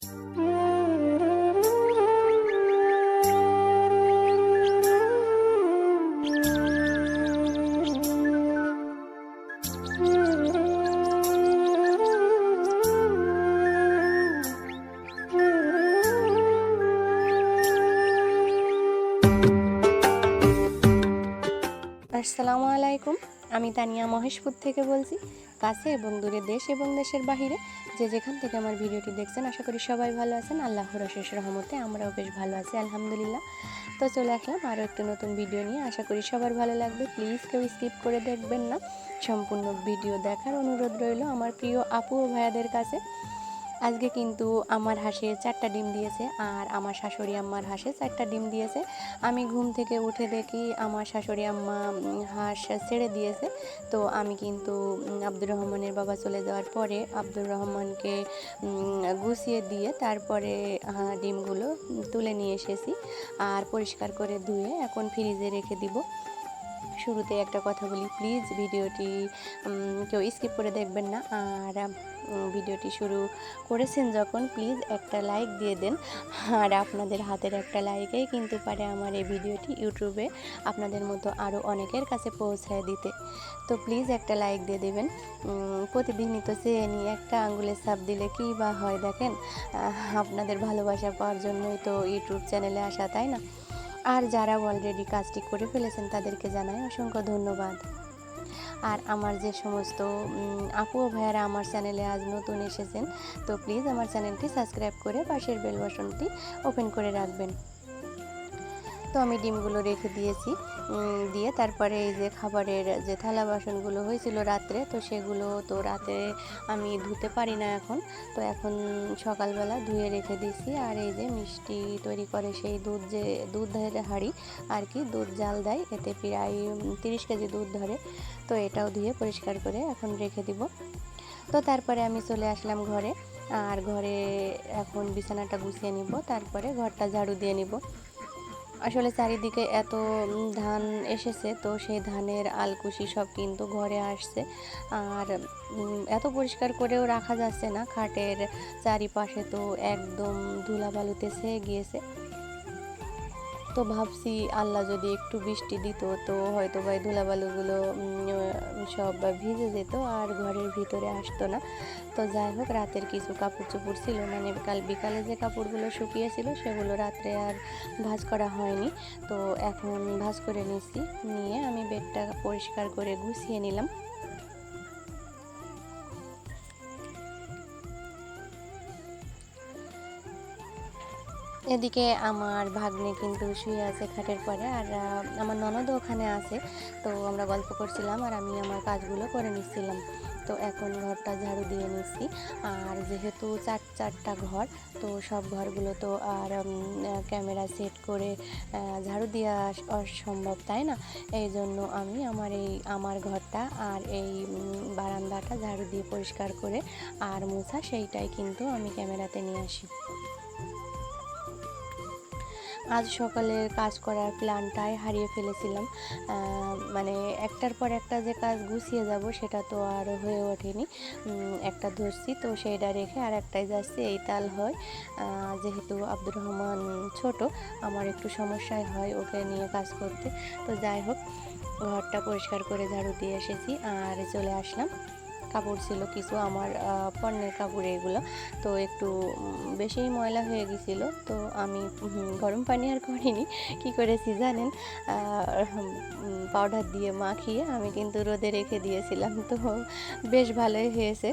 আসসালামু আলাইকুম, আমি তানিয়া মহেশপুর থেকে বলছি। কাছে এবং দূরে, দেশ এবং দেশের বাহিরে যে যেখান থেকে আমার ভিডিওটি দেখছেন, আশা করি সবাই ভালো আছেন। আল্লাহর অশেষ রহমতে আমরাও বেশ ভালো আছি, আলহামদুলিল্লাহ। তো চলে আসলাম আরও একটা নতুন ভিডিও নিয়ে। আশা করি সবার ভালো লাগবে। প্লিজ কেউ স্কিপ করে দেখবেন না, সম্পূর্ণ ভিডিও দেখার অনুরোধ রইল আমার প্রিয় আপু ও ভাইয়াদের কাছে। আজকে কিন্তু আমার হাঁসে 4টা ডিম দিয়েছে, আর আমার শাশুড়ি আম্মার হাঁসে 4টা ডিম দিয়েছে। আমি ঘুম থেকে উঠে দেখি আমার শাশুড়ি আম্মা হাঁস ছেড়ে দিয়েছে। তো আমি কিন্তু আব্দুর রহমানের বাবা চলে যাওয়ার পরে আব্দুর রহমানকে গুছিয়ে দিয়ে তারপরে ডিমগুলো তুলে নিয়ে এসেছি, আর পরিষ্কার করে ধুয়ে এখন ফ্রিজে রেখে দিব। শুরুতে একটা কথা বলি, প্লিজ ভিডিওটি কেউ স্কিপ করে দেখবেন না। আর ভিডিওটি শুরু করেছেন যখন, প্লিজ একটা লাইক দিয়ে দেন। আর আপনাদের হাতের একটা লাইকেই কিন্তু পারে আমার এই ভিডিওটি ইউটিউবে আপনাদের মতো আরও অনেকের কাছে পৌঁছায় দিতে। তো প্লিজ একটা লাইক দিয়ে দেবেন। প্রতিদিনই তো চেয়ে নিই, একটা আঙ্গুলের ছাপ দিলে কী বা হয় দেখেন। আপনাদের ভালোবাসা পাওয়ার জন্যই তো ইউটিউব চ্যানেলে আসা, তাই না? আর যারা অলরেডি কাজটি করে ফেলেছেন তাদেরকে জানাই অসংখ্য ধন্যবাদ। আর আমার যে সমস্ত আপু ও ভাইয়ারা আমার চ্যানেলে আজ নতুন এসেছেন, তো প্লিজ আমার চ্যানেলটি সাবস্ক্রাইব করে পাশের বেল বাটনটি ওপেন করে রাখবেন। তো আমি ডিমগুলো রেখে দিয়েছি, দিয়ে তারপরে এই যে খাবারের যে থালা বাসনগুলো হয়েছিল রাত্রে, তো সেগুলো তো রাতে আমি ধুতে পারি না এখন, তো এখন সকালবেলা ধুয়ে রেখে দিয়েছি। আর এই যে মিষ্টি তৈরি করে সেই দুধের হাঁড়ি আর কি, দুধ জাল দেয়, এতে প্রায় 30 কেজি দুধ ধরে। তো এটাও ধুয়ে পরিষ্কার করে এখন রেখে দিব। তো তারপরে আমি চলে আসলাম ঘরে, আর ঘরে এখন বিছানাটা গুছিয়ে নিব, তারপরে ঘরটা ঝাড়ু দিয়ে নিব। আসলে চারিদিকে এত ধান এসেছে, তো সেই ধানের আলকুশি সব কিন্তু ঘরে আসছে। আর এত পরিষ্কার করেও রাখা যাচ্ছে না, খাটের চারিপাশে তো একদম ধুলাবালুতে ছেয়ে গিয়েছে। তো ভাবছি আল্লাহ যদি একটু বৃষ্টি দিত, তো হয়তো বা ধুলাবালুগুলো সব ভিজে যেত আর ঘরের ভিতরে আসতো না। তো যাই হোক, রাতের কিছু কাপড় চোপড় ছিল, মানে বিকালে যে কাপড়গুলো শুকিয়েছিল সেগুলো রাত্রে আর ভাঁজ করা হয়নি। তো এখন ভাঁজ করে নিয়ে আমি বেডটা পরিষ্কার করে গুছিয়ে নিলাম। এদিকে আমার ভাগ্নে কিন্তু শুয়ে আছে খাটের পরে, আর আমার ননদও ওখানে আছে। তো আমরা গল্প করছিলাম আর আমি আমার কাজগুলো করে নিচ্ছিলাম। তো এখন ঘরটা ঝাড়ু দিয়ে নিচ্ছি। আর যেহেতু চারটা ঘর, তো সব ঘরগুলো তো আর ক্যামেরা সেট করে ঝাড়ু দেওয়া অসম্ভব, তাই না? এই জন্য আমি আমার ঘরটা আর এই বারান্দাটা ঝাড়ু দিয়ে পরিষ্কার করে আর মোছা, সেইটাই কিন্তু আমি ক্যামেরাতে নিয়ে আসি। আজ সকালের কাজ করার প্ল্যানটাই হারিয়ে ফেলেছিলাম, মানে একটার পর একটা যে কাজ গুছিয়ে যাব সেটা তো আর হয়ে ওঠেনি। একটা ধরছি, তো সেইটা রেখে আর একটাই যাচ্ছি, এই তাল হয়। যেহেতু আব্দুর রহমান ছোট, আমার একটু সমস্যাই হয় ওকে নিয়ে কাজ করতে। তো যাই হোক, ঘরটা পরিষ্কার করে ঝাড়ু দিয়ে এসেছি আর চলে আসলাম। কাপড় ছিল কিছু আমার পণ্যের কাপড়, এগুলো তো একটু বেশিই ময়লা হয়ে গেছিল। তো আমি গরম পানি আর করিনি, কি করেছি জানেন? পাউডার দিয়ে মাখিয়ে আমি কিন্তু রোদে রেখে দিয়েছিলাম। তো বেশ ভালোই হয়েছে,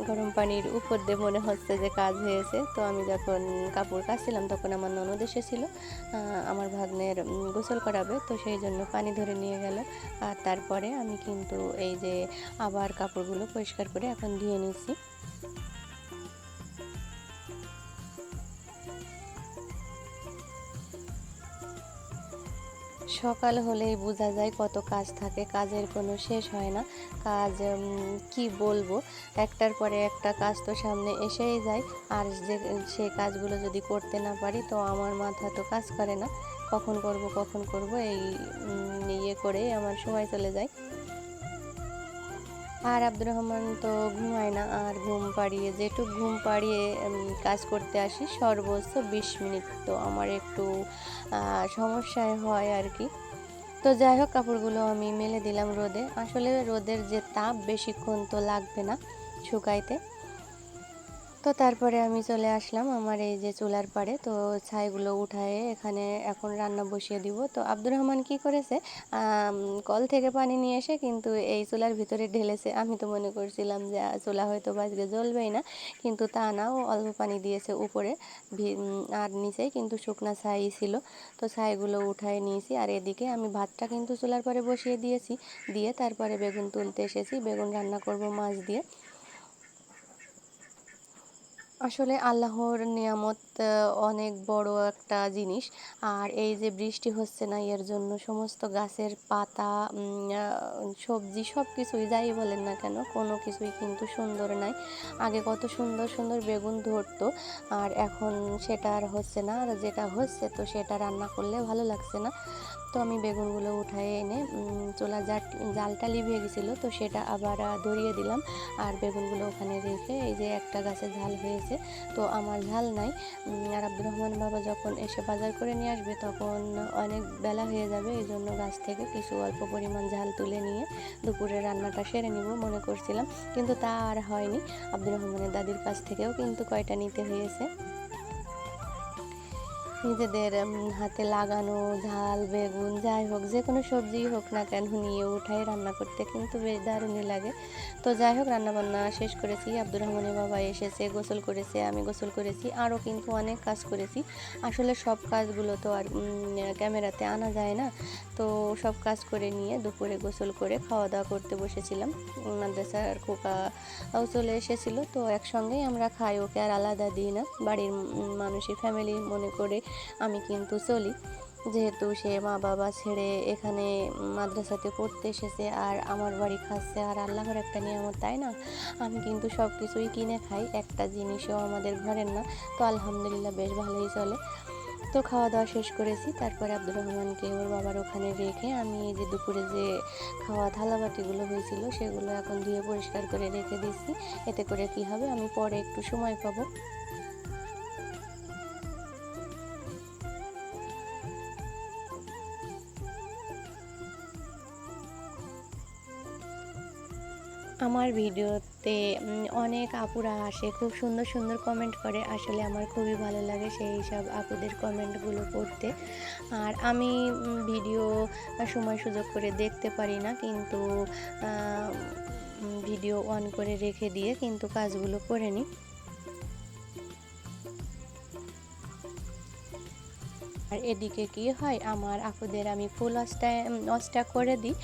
গরম পানির উপর দিয়ে মনে হচ্ছে যে কাজ হয়েছে। তো আমি যখন কাপড় কাচছিলাম তখন আমার ননদ এসেছিলো, আমার ভাগ্নের গোসল করাবে, তো সেই জন্য পানি ধরে নিয়ে গেল। আর তারপরে আমি কিন্তু এই যে আবার কাপড়গুলো পরিষ্কার করে এখন ধুয়ে নিচ্ছি। সকাল হলেই বোঝা যায় কত কাজ থাকে, কাজের কোনো শেষ হয় না। কাজ কি বলবো, একটার পরে একটা কাজ তো সামনে এসেই যায়। আর সেই কাজগুলো যদি করতে না পারি, তো আমার মাথা তো কাজ করে না, কখন করব এই ইয়ে করেই আমার সময় চলে যায়। আর আব্দুর রহমান তো ঘুমায় না, আর ঘুম পাড়িয়ে যেটুক ঘুম পাড়িয়ে কাজ করতে আসি সর্বোচ্চ 20 মিনিট, তো আমার একটু সমস্যায় হয় আর কি। তো যাই হোক, কাপড়গুলো আমি মেলে দিলাম রোদে। আসলে রোদের যে তাপ বেশিক্ষণ তো লাগবে না শুকাইতে। তো তারপরে আমি চলে আসলাম আমার এই যে চুলার পাড়ে। তো ছাইগুলো উঠায়ে এখানে এখন রান্না বসিয়ে দিব। তো আব্দুর রহমান কি করেছে, কল থেকে পানি নিয়ে এসে কিন্তু এই চুলার ভিতরে ঢেলেছে। আমি তো মনে করছিলাম যে চুলা হয়তো আজকে জ্বলবেই না, কিন্তু তা না, ও অল্প পানি দিয়েছে উপরে, আর নিচেই কিন্তু শুকনা ছাই ছিল। তো ছাইগুলো উঠায় নিয়েছি, আর এদিকে আমি ভাতটা কিন্তু চুলার পরে বসিয়ে দিয়েছি। দিয়ে তারপরে বেগুন তুলতে এসেছি, বেগুন রান্না করব মাছ দিয়ে। আসলে আল্লাহর নিয়ামত অনেক বড় একটা জিনিস। আর এই যে বৃষ্টি হচ্ছে না, এর জন্য সমস্ত গাছের পাতা, সবজি, সব কিছুই যাই বলেন না কেন, কোনো কিছুই কিন্তু সুন্দর নাই। আগে কত সুন্দর সুন্দর বেগুন ধরতো, আর এখন সেটা আর হচ্ছে না। আর যেটা হচ্ছে তো সেটা রান্না করলে ভালো লাগছে না। তো আমি বেগুনগুলো উঠায় এনে চুলার জালটা লিভিয়ে গেছিলো, তো সেটা আবার ধরিয়ে দিলাম। আর বেগুনগুলো ওখানে রেখে এই যে একটা গাছে ঝাল হয়েছে, তো আমার ঝাল নাই। আর আব্দুর রহমান বাবা যখন এসে বাজার করে নিয়ে আসবে তখন অনেক বেলা হয়ে যাবে, এই জন্য গাছ থেকে কিছু অল্প পরিমাণ ঝাল তুলে নিয়ে দুপুরে রান্নাটা সেরে নিব মনে করছিলাম, কিন্তু তা আর হয়নি। আব্দুর রহমানের দাদির কাছ থেকেও কিন্তু কয়টা নিতে হয়েছে। নিজেদের হাতে লাগানো ঝাল বেগুন যাই হোক, যে কোনো সবজিই হোক না কেন, নিয়ে উঠাই রান্না করতে কিন্তু বেশ দারুণই লাগে। তো যাই হোক, রান্নাবান্না শেষ করেছি। আব্দুর রহমানের বাবা এসেছে, গোসল করেছে, আমি গোসল করেছি, আরও কিন্তু অনেক কাজ করেছি। আসলে সব কাজগুলো তো আর ক্যামেরাতে আনা যায় না। তো সব কাজ করে নিয়ে দুপুরে গোসল করে খাওয়া দাওয়া করতে বসেছিলাম। মাদ্রাসার খোকাও চলে এসেছিলো, তো একসঙ্গেই আমরা খাই, ওকে আর আলাদা দিই না। বাড়ির মানুষের ফ্যামিলি মনে করে আমি কিন্তু চলি, যেহেতু সে মা বাবা ছেড়ে এখানে মাদ্রাসাতে পড়তে এসেছে আর আমার বাড়ি খাচ্ছে, আর আল্লাহর একটা নিয়ামত, তাই না? আমি কিন্তু সব কিছুই কিনে খাই, একটা জিনিসও আমাদের ঘরের না। তো আলহামদুলিল্লাহ বেশ ভালোই চলে। তো খাওয়া দাওয়া শেষ করেছি, তারপরে আব্দুর রহমানকে ওর বাবার ওখানে রেখে আমি এই যে দুপুরে যে খাওয়া থালাবাটিগুলো হয়েছিল সেগুলো এখন ধুয়ে পরিষ্কার করে রেখে দিচ্ছি। এতে করে কি হবে, আমি পরে একটু সময় পাবো। আমার ভিডিওতে অনেক আপুরা আসে, খুব সুন্দর সুন্দর কমেন্ট করে। আসলে আমার খুবই ভালো লাগে সেই সব আপুদের কমেন্টগুলো পড়তে। আর আমি ভিডিও সময় সুযোগ করে দেখতে পারি না, কিন্তু ভিডিও অন করে রেখে দিয়ে কিন্তু কাজগুলো করে নিই। আর এদিকে কি হয়, আমার আপুদের আমি ফুল অসটা করে দিই,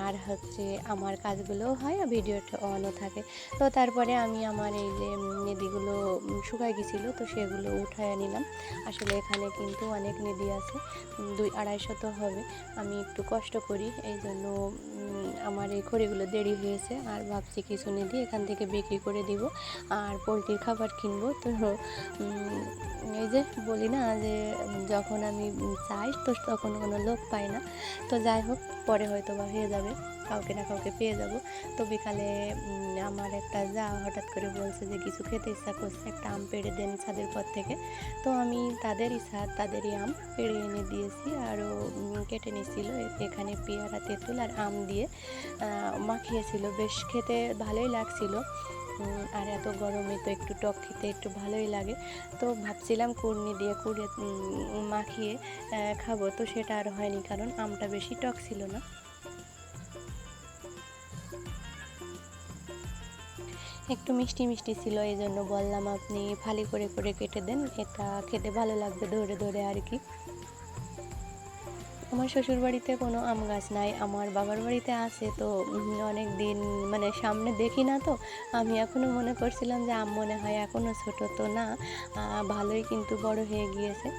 আর হচ্ছে আমার কাজগুলোও হয় আর ভিডিওটা অনও থাকে। তো তারপরে আমি আমার এই যে নেদিগুলো শুকায় গেছিলো, তো সেগুলো উঠায় নিলাম। আসলে এখানে কিন্তু অনেক নেদি আছে, 200-250 তো হবে। আমি একটু কষ্ট করি, এই জন্য আমার এই খড়িগুলো দেরি হয়েছে। আর ভাবছি কিছু নেদি এখান থেকে বিক্রি করে দিব, আর পোলট্রির খাবার কিনবো। তো এই যে বলি না যে যখন আমি চাই তো তখন কোনো লোক পাই না। তো যাই হোক, পরে হয়তো বা হয়ে যাবে, কাউকে না কাউকে পেয়ে যাব। তো বিকালে আমার একটা যা হঠাৎ করে বলছে যে কিছু খেতে ইচ্ছা করছে, একটা আম পেড়ে দেন ছাদের পর থেকে। তো আমি তাদেরই ছাদ, তাদেরই আম পেড়ে এনে দিয়েছি, আরও কেটে নিয়েছিল। এখানে পেয়ারা, তেঁতুল আর আম দিয়ে মাখিয়েছিল, বেশ খেতে ভালোই লাগছিল। আর এত গরমে তো একটু টক খেতে একটু ভালোই লাগে। তো ভাবছিলাম কুড়নি দিয়ে কুড়ে মাখিয়ে খাবো, তো সেটা আর হয়নি, কারণ আমটা বেশি টক ছিল না। একটু মিষ্টি মিষ্টি ছিল, এই জন্য বললাম আপনি ফালি করে করে কেটে দেন, এটা খেতে ভালো লাগবে ধরে ধরে আর কি। আমার শ্বশুর বাড়িতে কোনো আম গাছ নাই, আমার বাবার বাড়িতে আছে। তো অনেক দিন মানে সামনে দেখি না, তো আমি এখনও মনে করছিলাম যে আম মনে হয় এখনও ছোট, তো না, ভালোই কিন্তু বড় হয়ে গিয়েছে।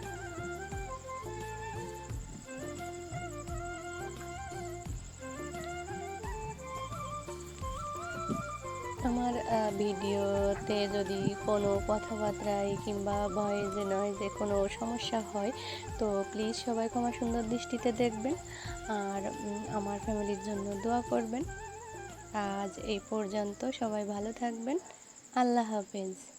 আমার ভিডিওতে যদি কোনো কথাবার্তায় কিংবা ভয়েসে নয়েজে কোনো সমস্যা হয়, তো প্লিজ সবাই ক্ষমা সুন্দর দৃষ্টিতে দেখবেন, আর আমার ফ্যামিলির জন্য দোয়া করবেন। আজ এই পর্যন্ত, সবাই ভালো থাকবেন। আল্লাহ হাফেজ।